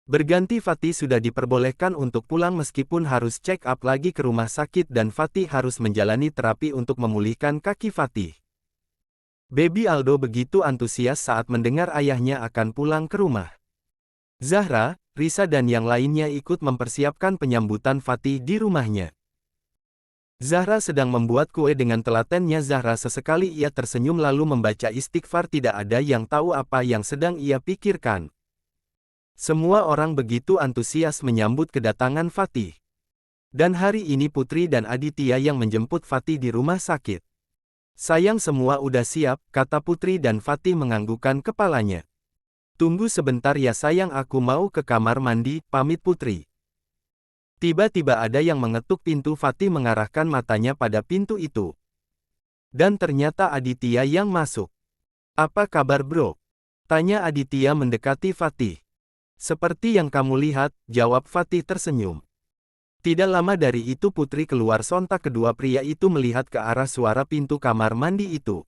Berganti Fatih sudah diperbolehkan untuk pulang meskipun harus check up lagi ke rumah sakit dan Fatih harus menjalani terapi untuk memulihkan kaki Fatih. Baby Aldo begitu antusias saat mendengar ayahnya akan pulang ke rumah. Zahra, Risa dan yang lainnya ikut mempersiapkan penyambutan Fatih di rumahnya. Zahra sedang membuat kue dengan telatennya. Zahra sesekali ia tersenyum lalu membaca istighfar. Tidak ada yang tahu apa yang sedang ia pikirkan. Semua orang begitu antusias menyambut kedatangan Fatih. Dan hari ini Putri dan Aditya yang menjemput Fatih di rumah sakit. Sayang semua udah siap, kata Putri dan Fatih menganggukkan kepalanya. Tunggu sebentar ya sayang, aku mau ke kamar mandi, pamit Putri. Tiba-tiba ada yang mengetuk pintu. Fatih mengarahkan matanya pada pintu itu. Dan ternyata Aditya yang masuk. Apa kabar bro? Tanya Aditya mendekati Fatih. Seperti yang kamu lihat, jawab Fatih tersenyum. Tidak lama dari itu Putri keluar. Sontak kedua pria itu melihat ke arah suara pintu kamar mandi itu.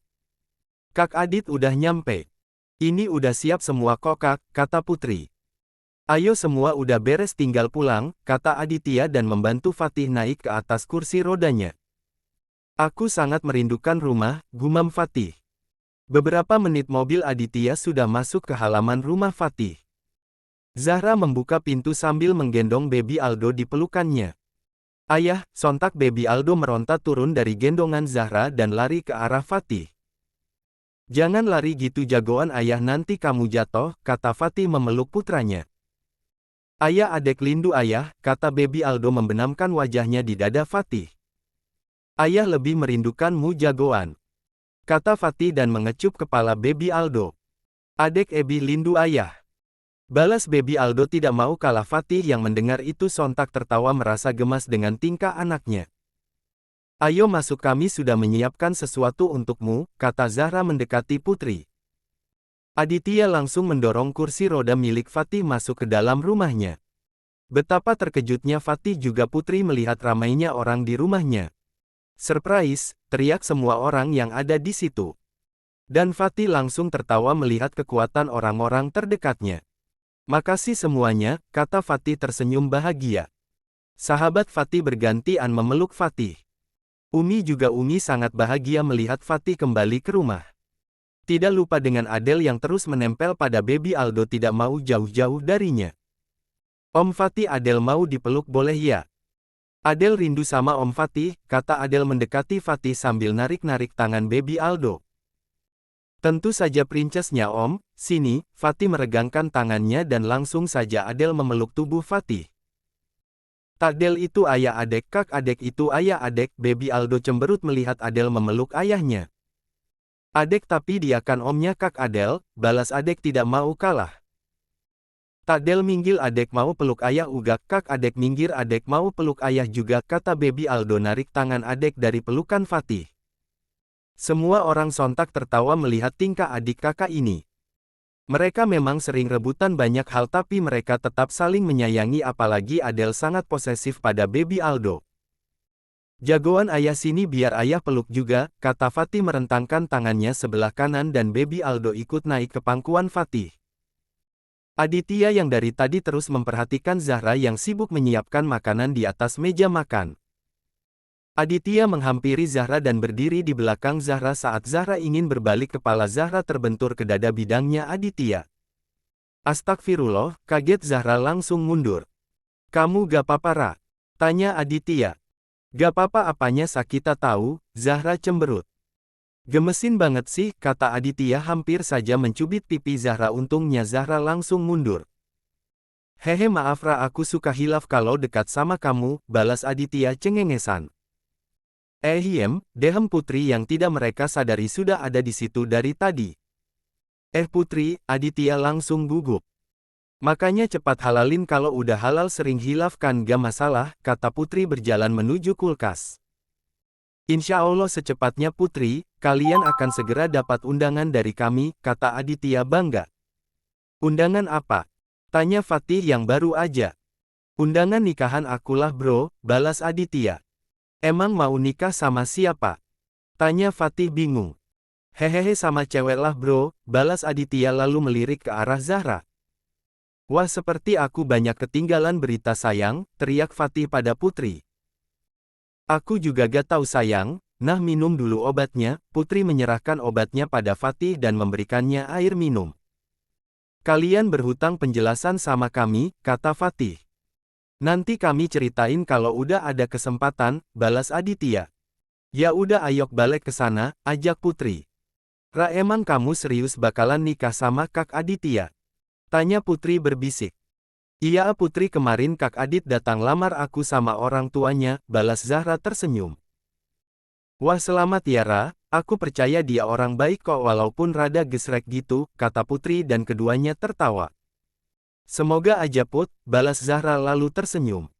Kak Adit udah nyampe. Ini udah siap semua kok kak, kata Putri. Ayo semua udah beres tinggal pulang, kata Aditya dan membantu Fatih naik ke atas kursi rodanya. Aku sangat merindukan rumah, gumam Fatih. Beberapa menit mobil Aditya sudah masuk ke halaman rumah Fatih. Zahra membuka pintu sambil menggendong Baby Aldo di pelukannya. Ayah, sontak Baby Aldo meronta turun dari gendongan Zahra dan lari ke arah Fatih. Jangan lari gitu jagoan ayah, nanti kamu jatuh, kata Fatih memeluk putranya. Ayah adek lindu ayah, kata Baby Aldo membenamkan wajahnya di dada Fatih. Ayah lebih merindukanmu jagoan, kata Fatih dan mengecup kepala Baby Aldo. Adek Ebi lindu ayah, balas Baby Aldo tidak mau kalah. Fatih yang mendengar itu sontak tertawa merasa gemas dengan tingkah anaknya. Ayo masuk, kami sudah menyiapkan sesuatu untukmu, kata Zahra mendekati Putri. Aditya langsung mendorong kursi roda milik Fatih masuk ke dalam rumahnya. Betapa terkejutnya Fatih juga Putri melihat ramainya orang di rumahnya. Surprise, teriak semua orang yang ada di situ. Dan Fatih langsung tertawa melihat kekuatan orang-orang terdekatnya. Makasih semuanya, kata Fatih tersenyum bahagia. Sahabat Fatih bergantian memeluk Fatih. Umi sangat bahagia melihat Fatih kembali ke rumah. Tidak lupa dengan Adel yang terus menempel pada Baby Aldo tidak mau jauh-jauh darinya. Om Fatih, Adel mau dipeluk boleh ya? Adel rindu sama Om Fatih, kata Adel mendekati Fatih sambil narik-narik tangan Baby Aldo. Tentu saja princesnya Om, sini, Fatih meregangkan tangannya dan langsung saja Adel memeluk tubuh Fatih. Takdel itu ayah adek, kak adek itu ayah adek, Baby Aldo cemberut melihat Adel memeluk ayahnya. Adek tapi dia kan omnya kak Adel, balas adek tidak mau kalah. Takdel minggil adek mau peluk ayah ugak, kak adek minggir adek mau peluk ayah juga, kata Baby Aldo narik tangan adek dari pelukan Fatih. Semua orang sontak tertawa melihat tingkah adik kakak ini. Mereka memang sering rebutan banyak hal tapi mereka tetap saling menyayangi, apalagi Adel sangat posesif pada Baby Aldo. Jagoan ayah, sini biar ayah peluk juga, kata Fatih merentangkan tangannya sebelah kanan dan Baby Aldo ikut naik ke pangkuan Fatih. Aditya yang dari tadi terus memperhatikan Zahra yang sibuk menyiapkan makanan di atas meja makan. Aditya menghampiri Zahra dan berdiri di belakang Zahra. Saat Zahra ingin berbalik, kepala Zahra terbentur ke dada bidangnya Aditya. Astagfirullah, kaget Zahra langsung mundur. Kamu gak apa-apa Ra? Tanya Aditya. Gak apa-apa, apanya sakit tahu, Zahra cemberut. Gemesin banget sih, kata Aditya hampir saja mencubit pipi Zahra. Untungnya Zahra langsung mundur. Hehe maaf Ra, aku suka hilaf kalau dekat sama kamu, balas Aditya cengengesan. Dehem Putri yang tidak mereka sadari sudah ada di situ dari tadi. Putri, Aditya langsung gugup. Makanya cepat halalin, kalau udah halal sering hilaf kan gak masalah, kata Putri berjalan menuju kulkas. Insya Allah secepatnya Putri, kalian akan segera dapat undangan dari kami, kata Aditya bangga. Undangan apa? Tanya Fatih yang baru aja. Undangan nikahan akulah bro, balas Aditya. Emang mau nikah sama siapa? Tanya Fatih bingung. Hehehe sama cewek lah bro, balas Aditya lalu melirik ke arah Zahra. Wah, seperti aku banyak ketinggalan berita sayang, teriak Fatih pada Putri. Aku juga gak tahu sayang, nah minum dulu obatnya. Putri menyerahkan obatnya pada Fatih dan memberikannya air minum. Kalian berhutang penjelasan sama kami, kata Fatih. Nanti kami ceritain kalau udah ada kesempatan, balas Aditya. Ya udah ayo balik ke sana, ajak Putri. Emang kamu serius bakalan nikah sama Kak Aditya? Tanya Putri berbisik. Iya Putri, kemarin Kak Adit datang lamar aku sama orang tuanya, balas Zahra tersenyum. Wah selamat ya Ra, aku percaya dia orang baik kok walaupun rada gesrek gitu, kata Putri dan keduanya tertawa. Semoga aja Put, balas Zahra lalu tersenyum.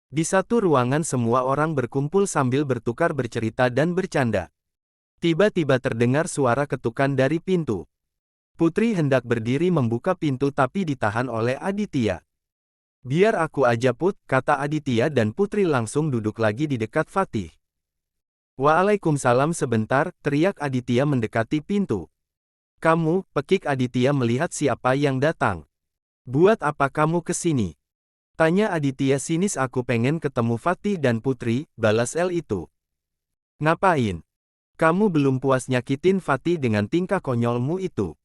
Di satu ruangan semua orang berkumpul sambil bertukar bercerita dan bercanda. Tiba-tiba terdengar suara ketukan dari pintu. Putri hendak berdiri membuka pintu tapi ditahan oleh Aditya. Biar aku aja Put, kata Aditya dan Putri langsung duduk lagi di dekat Fatih. Waalaikumsalam sebentar, teriak Aditya mendekati pintu. Kamu, pekik Aditya melihat siapa yang datang. Buat apa kamu kesini? Tanya Aditya sinis. Aku pengen ketemu Fatih dan Putri, balas El itu. Ngapain? Kamu belum puas nyakitin Fatih dengan tingkah konyolmu itu?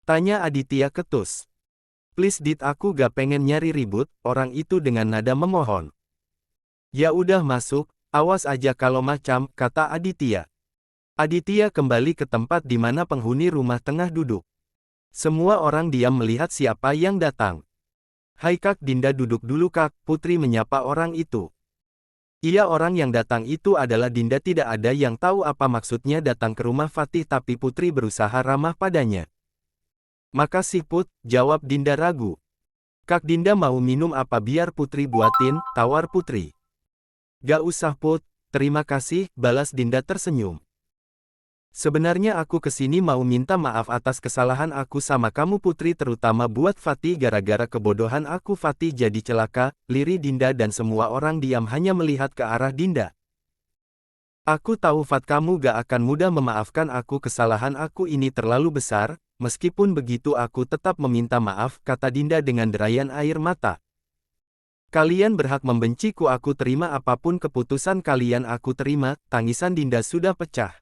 Tanya Aditya ketus. Please Dit, aku gak pengen nyari ribut, orang itu dengan nada memohon. Ya udah masuk, awas aja kalau macam, kata Aditya. Aditya kembali ke tempat di mana penghuni rumah tengah duduk. Semua orang diam melihat siapa yang datang. Hai Kak Dinda, duduk dulu Kak, Putri menyapa orang itu. Iya, orang yang datang itu adalah Dinda. Tidak ada yang tahu apa maksudnya datang ke rumah Fatih tapi Putri berusaha ramah padanya. Makasih Put, jawab Dinda ragu. Kak Dinda mau minum apa biar Putri buatin, tawar Putri. Gak usah Put, terima kasih, balas Dinda tersenyum. Sebenarnya aku kesini mau minta maaf atas kesalahan aku sama kamu Putri, terutama buat Fatih. Gara-gara kebodohan aku Fatih jadi celaka, lirih Dinda dan semua orang diam hanya melihat ke arah Dinda. Aku tahu Fat kamu gak akan mudah memaafkan aku, kesalahan aku ini terlalu besar. Meskipun begitu aku tetap meminta maaf, kata Dinda dengan derayan air mata. Kalian berhak membenciku, aku terima apapun keputusan kalian, aku terima. Tangisan Dinda sudah pecah.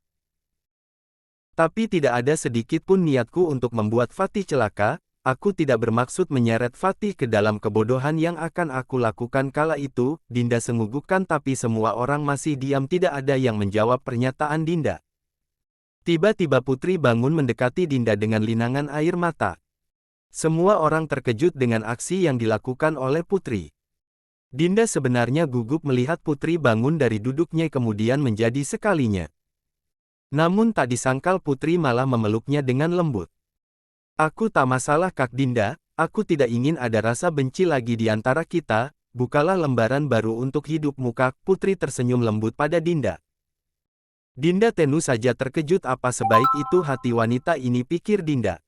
Tapi tidak ada sedikit pun niatku untuk membuat Fatih celaka. Aku tidak bermaksud menyeret Fatih ke dalam kebodohan yang akan aku lakukan kala itu. Dinda senggugukan tapi semua orang masih diam, tidak ada yang menjawab pernyataan Dinda. Tiba-tiba Putri bangun mendekati Dinda dengan linangan air mata. Semua orang terkejut dengan aksi yang dilakukan oleh Putri. Dinda sebenarnya gugup melihat Putri bangun dari duduknya kemudian menjadi sekalinya. Namun tak disangkal Putri malah memeluknya dengan lembut. Aku tak masalah Kak Dinda, aku tidak ingin ada rasa benci lagi di antara kita, bukalah lembaran baru untuk hidupmu Kak. Putri tersenyum lembut pada Dinda. Dinda tentu saja terkejut, apa sebaik itu hati wanita ini, pikir Dinda.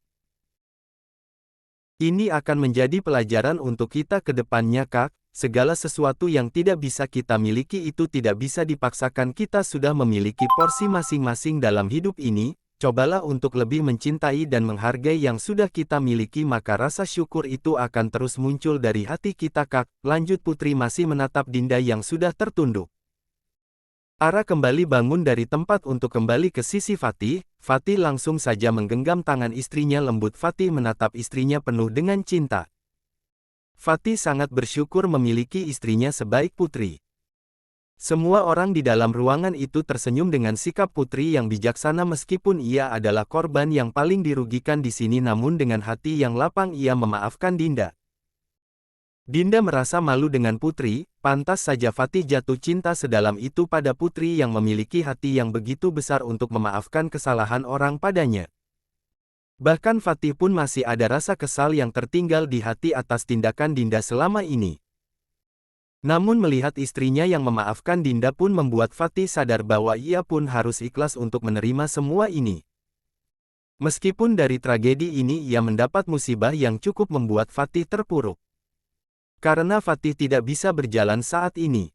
Ini akan menjadi pelajaran untuk kita ke depannya Kak, segala sesuatu yang tidak bisa kita miliki itu tidak bisa dipaksakan, kita sudah memiliki porsi masing-masing dalam hidup ini, cobalah untuk lebih mencintai dan menghargai yang sudah kita miliki maka rasa syukur itu akan terus muncul dari hati kita Kak, lanjut Putri masih menatap Dinda yang sudah tertunduk. Ara kembali bangun dari tempat untuk kembali ke sisi Fatih. Fatih langsung saja menggenggam tangan istrinya lembut. Fatih menatap istrinya penuh dengan cinta. Fatih sangat bersyukur memiliki istrinya sebaik Putri. Semua orang di dalam ruangan itu tersenyum dengan sikap Putri yang bijaksana meskipun ia adalah korban yang paling dirugikan di sini, namun dengan hati yang lapang ia memaafkan Dinda. Dinda merasa malu dengan Putri, pantas saja Fatih jatuh cinta sedalam itu pada Putri yang memiliki hati yang begitu besar untuk memaafkan kesalahan orang padanya. Bahkan Fatih pun masih ada rasa kesal yang tertinggal di hati atas tindakan Dinda selama ini. Namun melihat istrinya yang memaafkan Dinda pun membuat Fatih sadar bahwa ia pun harus ikhlas untuk menerima semua ini. Meskipun dari tragedi ini ia mendapat musibah yang cukup membuat Fatih terpuruk. Karena Fatih tidak bisa berjalan saat ini.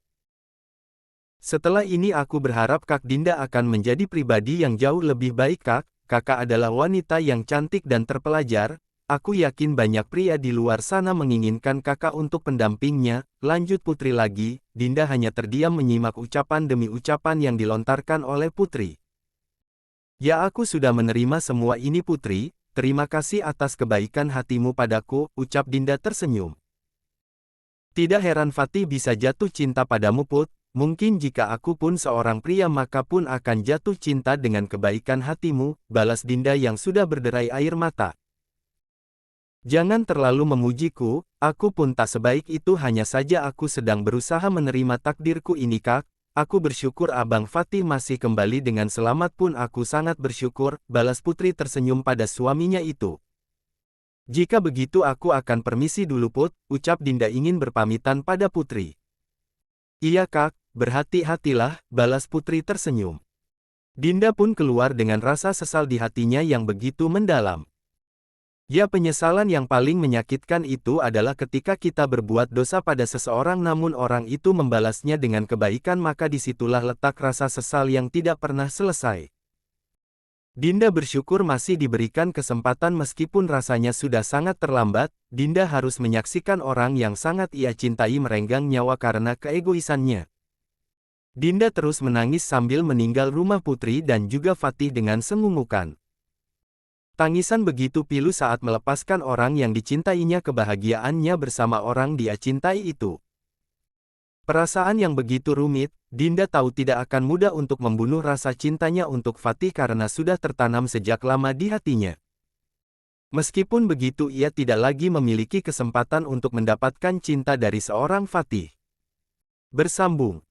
Setelah ini aku berharap Kak Dinda akan menjadi pribadi yang jauh lebih baik Kak. Kakak adalah wanita yang cantik dan terpelajar, aku yakin banyak pria di luar sana menginginkan kakak untuk pendampingnya, lanjut putri lagi. Dinda hanya terdiam menyimak ucapan demi ucapan yang dilontarkan oleh putri. Ya, aku sudah menerima semua ini putri, terima kasih atas kebaikan hatimu padaku, ucap Dinda tersenyum. Tidak heran Fatih bisa jatuh cinta padamu Put, mungkin jika aku pun seorang pria maka pun akan jatuh cinta dengan kebaikan hatimu, balas Dinda yang sudah berderai air mata. Jangan terlalu memujiku, aku pun tak sebaik itu, hanya saja aku sedang berusaha menerima takdirku ini Kak. Aku bersyukur Abang Fatih masih kembali dengan selamat pun aku sangat bersyukur, balas putri tersenyum pada suaminya itu. Jika begitu aku akan permisi dulu Put, ucap Dinda ingin berpamitan pada putri. Iya Kak, berhati-hatilah, balas putri tersenyum. Dinda pun keluar dengan rasa sesal di hatinya yang begitu mendalam. Ya, penyesalan yang paling menyakitkan itu adalah ketika kita berbuat dosa pada seseorang namun orang itu membalasnya dengan kebaikan, maka disitulah letak rasa sesal yang tidak pernah selesai. Dinda bersyukur masih diberikan kesempatan meskipun rasanya sudah sangat terlambat. Dinda harus menyaksikan orang yang sangat ia cintai merenggang nyawa karena keegoisannya. Dinda terus menangis sambil meninggal rumah putri dan juga Fatih dengan sengungukan. Tangisan begitu pilu saat melepaskan orang yang dicintainya, kebahagiaannya bersama orang dia cintai itu. Perasaan yang begitu rumit, Dinda tahu tidak akan mudah untuk membunuh rasa cintanya untuk Fatih karena sudah tertanam sejak lama di hatinya. Meskipun begitu ia tidak lagi memiliki kesempatan untuk mendapatkan cinta dari seorang Fatih. Bersambung.